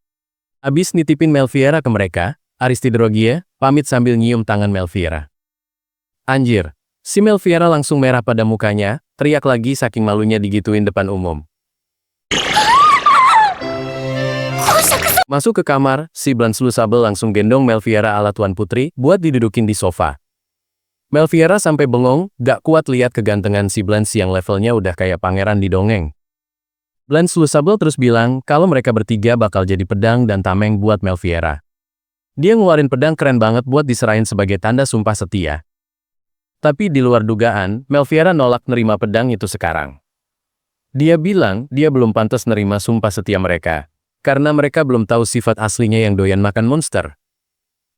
Abis nitipin Melfiera ke mereka, Aristide Rogier pamit sambil nyium tangan Melfiera. Anjir, si Melfiera langsung merah pada mukanya, teriak lagi saking malunya digituin depan umum. Masuk ke kamar, si Blanche Lusable langsung gendong Melfiera ala Tuan Putri buat didudukin di sofa. Melfiera sampai bengong, gak kuat lihat kegantengan si Blanche yang levelnya udah kayak pangeran di dongeng. Blanche Lusable terus bilang kalau mereka bertiga bakal jadi pedang dan tameng buat Melfiera. Dia ngeluarin pedang keren banget buat diserahin sebagai tanda sumpah setia. Tapi di luar dugaan, Melfiera nolak nerima pedang itu sekarang. Dia bilang dia belum pantas nerima sumpah setia mereka. Karena mereka belum tahu sifat aslinya yang doyan makan monster.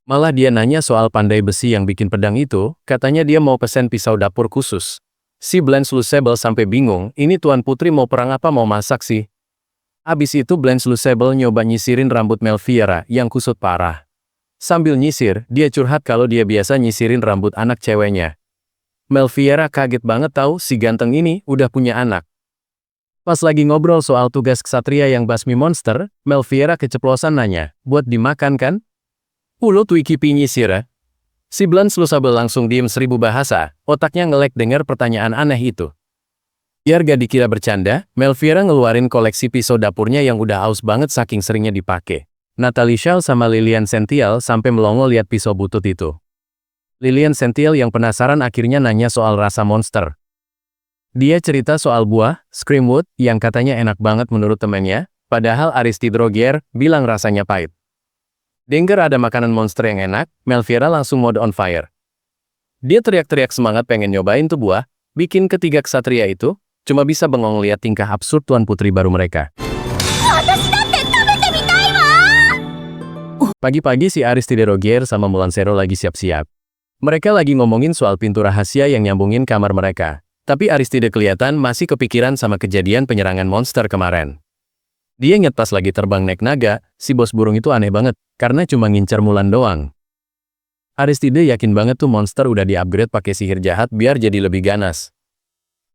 Malah dia nanya soal pandai besi yang bikin pedang itu, katanya dia mau pesen pisau dapur khusus. Si Blanche Lusable sampai bingung, ini Tuan Putri mau perang apa mau masak sih? Abis itu Blanche Lusable nyoba nyisirin rambut Melfiera yang kusut parah. Sambil nyisir, dia curhat kalau dia biasa nyisirin rambut anak ceweknya. Melfiera kaget banget tahu si ganteng ini udah punya anak. Pas lagi ngobrol soal tugas ksatria yang basmi monster, Melfiera keceplosan nanya, buat dimakan kan? Ulo tuh kipi nyisir ya? Si Blanche Lusable langsung diem 1000 bahasa, otaknya ngelek denger pertanyaan aneh itu. Biar gak dikira bercanda, Melfiera ngeluarin koleksi pisau dapurnya yang udah aus banget saking seringnya dipakai. Nathalie Chal sama Lilian Sentiel sampai melongo lihat pisau butut itu. Lilian Sentiel yang penasaran akhirnya nanya soal rasa monster. Dia cerita soal buah, Screamwood, yang katanya enak banget menurut temannya, padahal Aristide Rogier bilang rasanya pahit. Denger ada makanan monster yang enak, Melfiera langsung mode on fire. Dia teriak-teriak semangat pengen nyobain tuh buah, bikin ketiga ksatria itu, cuma bisa bengong lihat tingkah absurd Tuan Putri baru mereka. Pagi-pagi si Aristide Rogier sama Molancero lagi siap-siap. Mereka lagi ngomongin soal pintu rahasia yang nyambungin kamar mereka. Tapi Aristide kelihatan masih kepikiran sama kejadian penyerangan monster kemarin. Dia inget pas lagi terbang naik naga, si bos burung itu aneh banget, karena cuma ngincar Mulan doang. Aristide yakin banget tuh monster udah di-upgrade pakai sihir jahat biar jadi lebih ganas.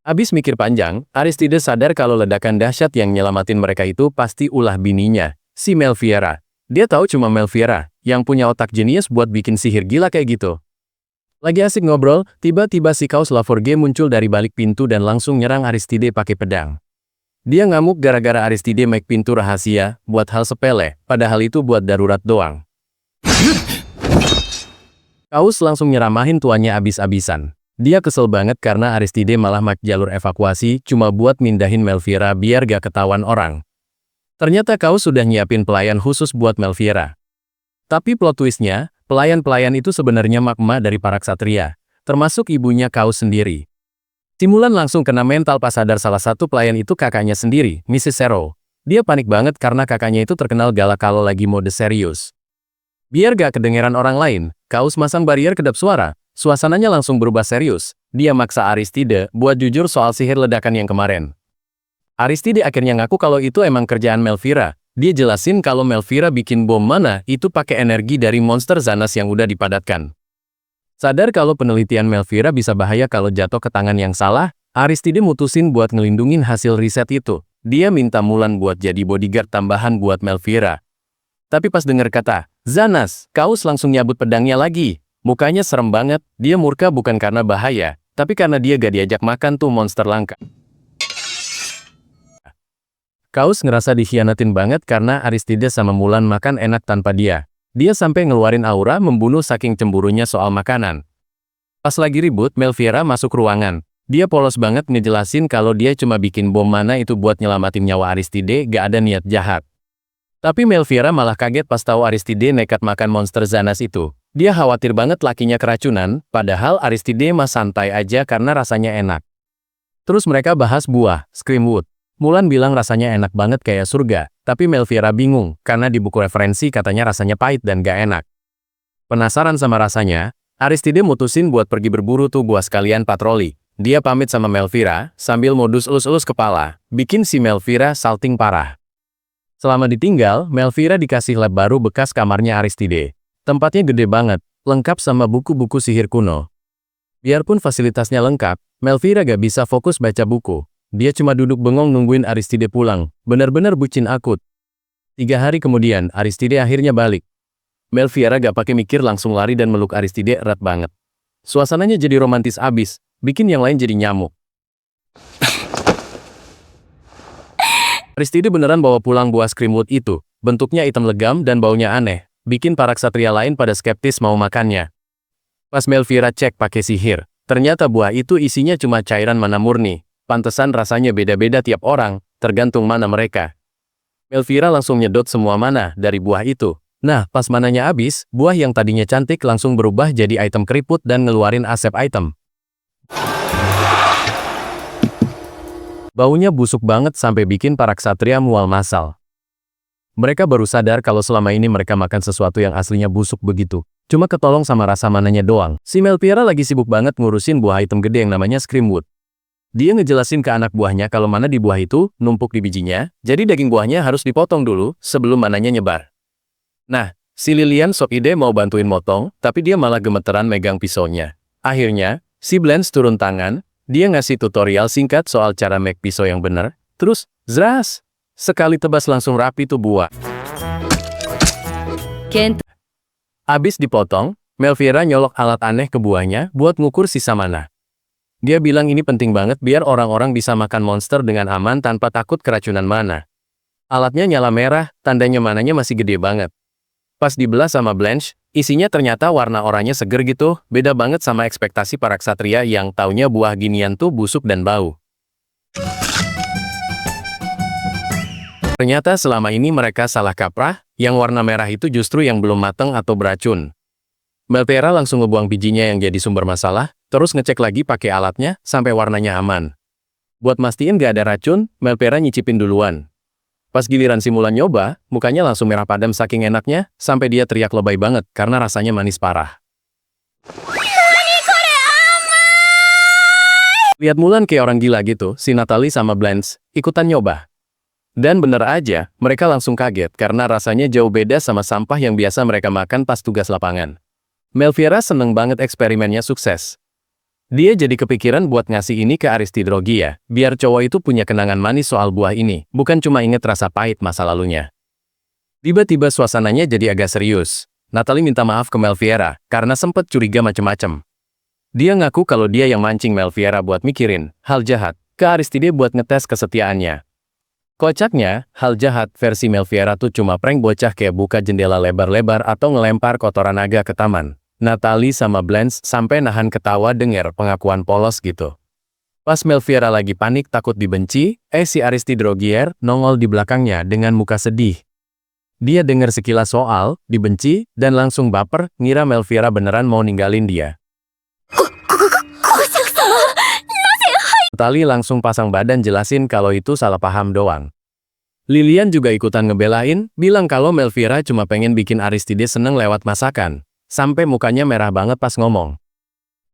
Abis mikir panjang, Aristide sadar kalau ledakan dahsyat yang nyelamatin mereka itu pasti ulah bininya, si Melfiera. Dia tahu cuma Melfiera yang punya otak jenius buat bikin sihir gila kayak gitu. Lagi asik ngobrol, tiba-tiba si Kaos Laforgue muncul dari balik pintu dan langsung nyerang Aristide pakai pedang. Dia ngamuk gara-gara Aristide make pintu rahasia, buat hal sepele, padahal itu buat darurat doang. Kaos langsung nyeramahin tuannya abis-abisan. Dia kesel banget karena Aristide malah make jalur evakuasi cuma buat mindahin Melfiera biar gak ketahuan orang. Ternyata Kaos sudah nyiapin pelayan khusus buat Melfiera. Tapi plot twistnya, pelayan-pelayan itu sebenarnya magma dari para ksatria, termasuk ibunya Kaos sendiri. Si Mulan langsung kena mental pas sadar salah satu pelayan itu kakaknya sendiri, Mrs. Zero. Dia panik banget karena kakaknya itu terkenal galak kalau lagi mode serius. Biar gak kedengeran orang lain, Kaus masang barrier kedap suara. Suasananya langsung berubah serius. Dia maksa Aristide buat jujur soal sihir ledakan yang kemarin. Aristide akhirnya ngaku kalau itu emang kerjaan Melvira. Dia jelasin kalau Melvira bikin bom mana itu pakai energi dari monster Zanas yang udah dipadatkan. Sadar kalau penelitian Melvira bisa bahaya kalau jatuh ke tangan yang salah, Aristide mutusin buat ngelindungin hasil riset itu. Dia minta Mulan buat jadi bodyguard tambahan buat Melvira. Tapi pas denger kata, Zanas, Kaus langsung nyabut pedangnya lagi. Mukanya serem banget, dia murka bukan karena bahaya, tapi karena dia gak diajak makan tuh monster langka. Kaus ngerasa dikhianatin banget karena Aristide sama Mulan makan enak tanpa dia. Dia sampai ngeluarin aura membunuh saking cemburunya soal makanan. Pas lagi ribut, Melvira masuk ruangan. Dia polos banget ngejelasin kalau dia cuma bikin bom mana itu buat nyelamatin nyawa Aristide, gak ada niat jahat. Tapi Melvira malah kaget pas tahu Aristide nekat makan monster Zanas itu. Dia khawatir banget lakinya keracunan, padahal Aristide mah santai aja karena rasanya enak. Terus mereka bahas buah, Screamwood. Mulan bilang rasanya enak banget kayak surga, tapi Melvira bingung, karena di buku referensi katanya rasanya pahit dan gak enak. Penasaran sama rasanya, Aristide mutusin buat pergi berburu tuh buah sekalian patroli. Dia pamit sama Melvira, sambil modus elus-elus kepala, bikin si Melvira salting parah. Selama ditinggal, Melvira dikasih lab baru bekas kamarnya Aristide. Tempatnya gede banget, lengkap sama buku-buku sihir kuno. Biarpun fasilitasnya lengkap, Melvira gak bisa fokus baca buku. Dia cuma duduk bengong nungguin Aristide pulang, benar-benar bucin akut. 3 hari kemudian, Aristide akhirnya balik. Melvira gak pakai mikir langsung lari dan meluk Aristide erat banget. Suasananya jadi romantis abis, bikin yang lain jadi nyamuk. Aristide beneran bawa pulang buah Screamwood itu. Bentuknya hitam legam dan baunya aneh, bikin para ksatria lain pada skeptis mau makannya. Pas Melvira cek pakai sihir, ternyata buah itu isinya cuma cairan mana murni. Pantesan rasanya beda-beda tiap orang, tergantung mana mereka. Melvira langsung nyedot semua mana dari buah itu. Nah, pas mananya habis, buah yang tadinya cantik langsung berubah jadi item keriput dan ngeluarin asap item. Baunya busuk banget sampai bikin para ksatria mual masal. Mereka baru sadar kalau selama ini mereka makan sesuatu yang aslinya busuk begitu. Cuma ketolong sama rasa mananya doang. Si Melvira lagi sibuk banget ngurusin buah item gede yang namanya Screamwood. Dia ngejelasin ke anak buahnya kalau mana di buah itu numpuk di bijinya, jadi daging buahnya harus dipotong dulu sebelum mananya nyebar. Nah, si Lilian sok ide mau bantuin motong, tapi dia malah gemeteran megang pisaunya. Akhirnya, si Blanche turun tangan. Dia ngasih tutorial singkat soal cara make pisau yang bener. Terus, zras! Sekali tebas langsung rapi tuh buah. Abis dipotong, Melvira nyolok alat aneh ke buahnya buat ngukur sisa mana. Dia bilang ini penting banget biar orang-orang bisa makan monster dengan aman tanpa takut keracunan mana. Alatnya nyala merah, tandanya mananya masih gede banget. Pas dibelah sama Blanche, isinya ternyata warna oranye seger gitu, beda banget sama ekspektasi para ksatria yang taunya buah ginian tuh busuk dan bau. Ternyata selama ini mereka salah kaprah, yang warna merah itu justru yang belum mateng atau beracun. Melvira langsung ngebuang bijinya yang jadi sumber masalah, terus ngecek lagi pakai alatnya, sampai warnanya aman. Buat mastiin gak ada racun, Melvira nyicipin duluan. Pas giliran si Mulan nyoba, mukanya langsung merah padam saking enaknya, sampai dia teriak lebay banget karena rasanya manis parah. Lihat Mulan kayak orang gila gitu, si Natalie sama Blanche ikutan nyoba. Dan bener aja, mereka langsung kaget karena rasanya jauh beda sama sampah yang biasa mereka makan pas tugas lapangan. Melvira seneng banget eksperimennya sukses. Dia jadi kepikiran buat ngasih ini ke Aristide Rogier, biar cowok itu punya kenangan manis soal buah ini, bukan cuma inget rasa pahit masa lalunya. Tiba-tiba suasananya jadi agak serius. Natalie minta maaf ke Melvira, karena sempet curiga macem-macem. Dia ngaku kalau dia yang mancing Melvira buat mikirin hal jahat, ke Aristide buat ngetes kesetiaannya. Kocaknya, hal jahat versi Melvira tuh cuma prank bocah kayak buka jendela lebar-lebar atau ngelempar kotoran naga ke taman. Natalie sama Blanche sampai nahan ketawa denger pengakuan polos gitu. Pas Melvira lagi panik takut dibenci, si Aristide Rogier nongol di belakangnya dengan muka sedih. Dia denger sekilas soal, dibenci, dan langsung baper, ngira Melvira beneran mau ninggalin dia. Natalie langsung pasang badan jelasin kalau itu salah paham doang. Lilian juga ikutan ngebelain, bilang kalau Melvira cuma pengen bikin Aristide seneng lewat masakan. Sampai mukanya merah banget pas ngomong.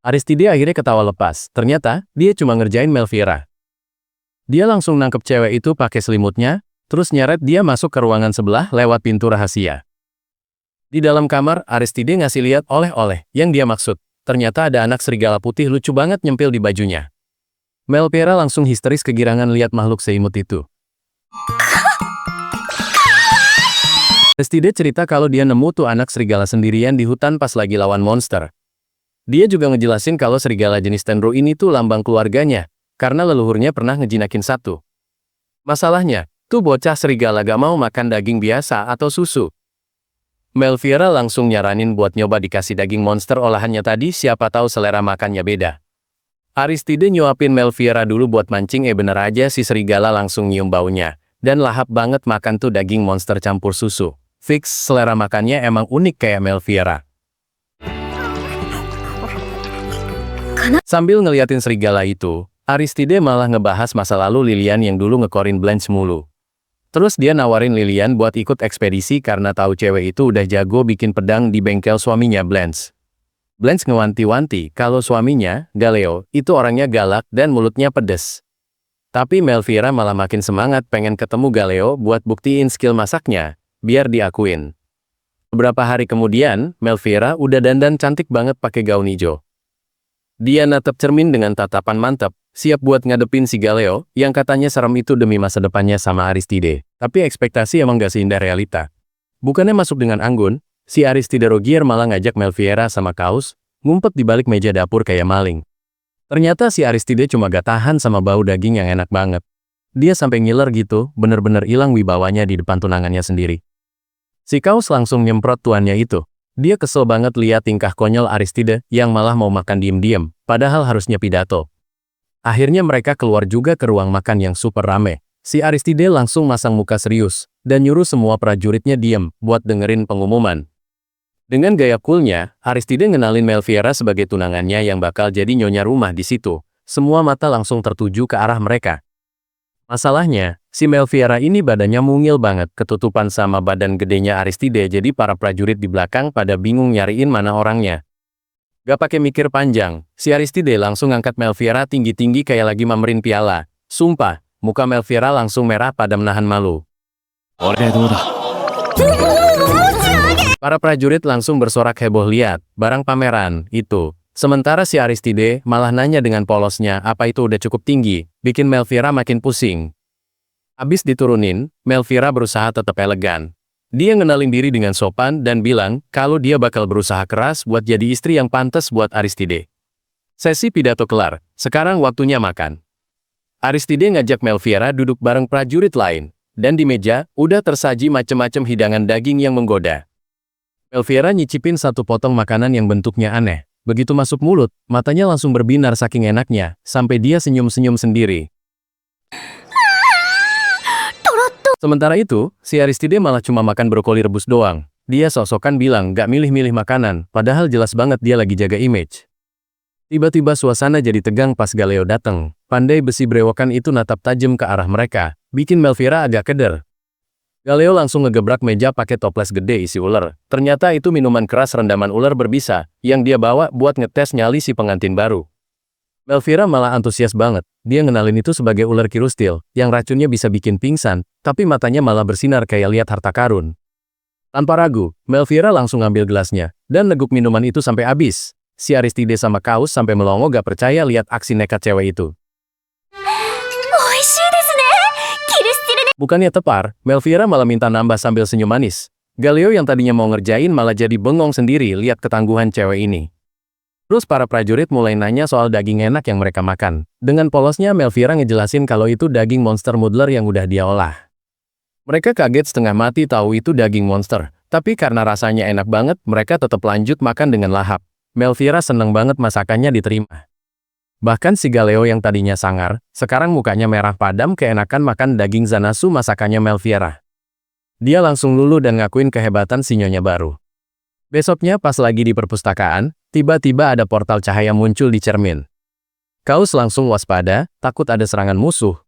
Aristide akhirnya ketawa lepas, ternyata dia cuma ngerjain Melvira. Dia langsung nangkep cewek itu pakai selimutnya, terus nyeret dia masuk ke ruangan sebelah lewat pintu rahasia. Di dalam kamar, Aristide ngasih lihat oleh-oleh yang dia maksud. Ternyata ada anak serigala putih lucu banget nyempil di bajunya. Melvira langsung histeris kegirangan lihat makhluk seimut itu. Aristide cerita kalau dia nemu tuh anak serigala sendirian di hutan pas lagi lawan monster. Dia juga ngejelasin kalau serigala jenis Tenro ini tuh lambang keluarganya, karena leluhurnya pernah ngejinakin satu. Masalahnya, tuh bocah serigala gak mau makan daging biasa atau susu. Melvira langsung nyaranin buat nyoba dikasih daging monster olahannya tadi, siapa tahu selera makannya beda. Aristide nyuapin Melvira dulu buat mancing, bener aja si serigala langsung nyium baunya, dan lahap banget makan tuh daging monster campur susu. Fix selera makannya emang unik kayak Melvira. Sambil ngeliatin serigala itu, Aristide malah ngebahas masa lalu Lilian yang dulu ngekorin Blanche mulu. Terus dia nawarin Lilian buat ikut ekspedisi karena tahu cewek itu udah jago bikin pedang di bengkel suaminya Blanche. Blanche ngewanti-wanti kalau suaminya, Galeo, itu orangnya galak dan mulutnya pedes. Tapi Melvira malah makin semangat pengen ketemu Galeo buat buktiin skill masaknya, biar diakuin. Beberapa hari kemudian, Melvira udah dandan cantik banget pakai gaun hijau. Dia natap cermin dengan tatapan mantap, siap buat ngadepin si Galeo, yang katanya serem itu demi masa depannya sama Aristide. Tapi ekspektasi emang gak seindah realita. Bukannya masuk dengan anggun, si Aristide Rogier malah ngajak Melvira sama Kaus, ngumpet di balik meja dapur kayak maling. Ternyata si Aristide cuma gak tahan sama bau daging yang enak banget. Dia sampai ngiler gitu, bener-bener hilang wibawanya di depan tunangannya sendiri. Si Kaus langsung nyemprot tuannya itu. Dia kesel banget lihat tingkah konyol Aristide yang malah mau makan diem-diem, padahal harusnya pidato. Akhirnya mereka keluar juga ke ruang makan yang super rame. Si Aristide langsung masang muka serius, dan nyuruh semua prajuritnya diem buat dengerin pengumuman. Dengan gaya coolnya, Aristide ngenalin Melvira sebagai tunangannya yang bakal jadi nyonya rumah di situ. Semua mata langsung tertuju ke arah mereka. Masalahnya, si Melvira ini badannya mungil banget, ketutupan sama badan gedenya Aristide, jadi para prajurit di belakang pada bingung nyariin mana orangnya. Gak pakai mikir panjang, si Aristide langsung angkat Melvira tinggi-tinggi kayak lagi mamerin piala. Sumpah, muka Melvira langsung merah pada menahan malu. Para prajurit langsung bersorak heboh lihat barang pameran itu. Sementara si Aristide malah nanya dengan polosnya apa itu udah cukup tinggi, bikin Melvira makin pusing. Abis diturunin, Melvira berusaha tetap elegan. Dia ngenalin diri dengan sopan dan bilang kalau dia bakal berusaha keras buat jadi istri yang pantas buat Aristide. Sesi pidato kelar, sekarang waktunya makan. Aristide ngajak Melvira duduk bareng prajurit lain, dan di meja udah tersaji macem-macem hidangan daging yang menggoda. Melvira nyicipin satu potong makanan yang bentuknya aneh. Begitu masuk mulut, matanya langsung berbinar saking enaknya, sampai dia senyum-senyum sendiri. Sementara itu, si Aristide malah cuma makan brokoli rebus doang. Dia sok-sokan bilang gak milih-milih makanan, padahal jelas banget dia lagi jaga image. Tiba-tiba suasana jadi tegang pas Galeo datang. Pandai besi brewokan itu natap tajam ke arah mereka, bikin Melvira agak keder. Galeo langsung ngegebrak meja pakai toples gede isi ular. Ternyata itu minuman keras rendaman ular berbisa, yang dia bawa buat ngetes nyali si pengantin baru. Melvira malah antusias banget. Dia ngenalin itu sebagai ular kirustil, yang racunnya bisa bikin pingsan, tapi matanya malah bersinar kayak lihat harta karun. Tanpa ragu, Melvira langsung ngambil gelasnya, dan neguk minuman itu sampai habis. Si Aristide sama Kaus sampai melongo gak percaya lihat aksi nekat cewek itu. Bukannya tepar, Melvira malah minta nambah sambil senyum manis. Galeo yang tadinya mau ngerjain malah jadi bengong sendiri lihat ketangguhan cewek ini. Terus para prajurit mulai nanya soal daging enak yang mereka makan. Dengan polosnya Melvira ngejelasin kalau itu daging monster Muddler yang udah dia olah. Mereka kaget setengah mati tahu itu daging monster, tapi karena rasanya enak banget, mereka tetap lanjut makan dengan lahap. Melvira seneng banget masakannya diterima. Bahkan si Galeo yang tadinya sangar, sekarang mukanya merah padam keenakan makan daging Zanasu masakannya Melvira. Dia langsung luluh dan ngakuin kehebatan si nyonya baru. Besoknya pas lagi di perpustakaan, tiba-tiba ada portal cahaya muncul di cermin. Kaus langsung waspada, takut ada serangan musuh.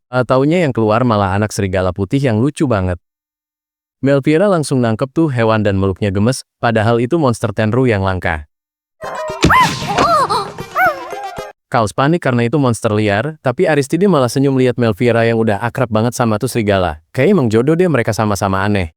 Taunya yang keluar malah anak serigala putih yang lucu banget. Melvira langsung nangkep tuh hewan dan meluknya gemes, padahal itu monster Tenru yang langka. Kaos panik karena itu monster liar, tapi Aristide malah senyum lihat Melvira yang udah akrab banget sama tuh serigala. Kayak emang jodoh deh mereka sama-sama aneh.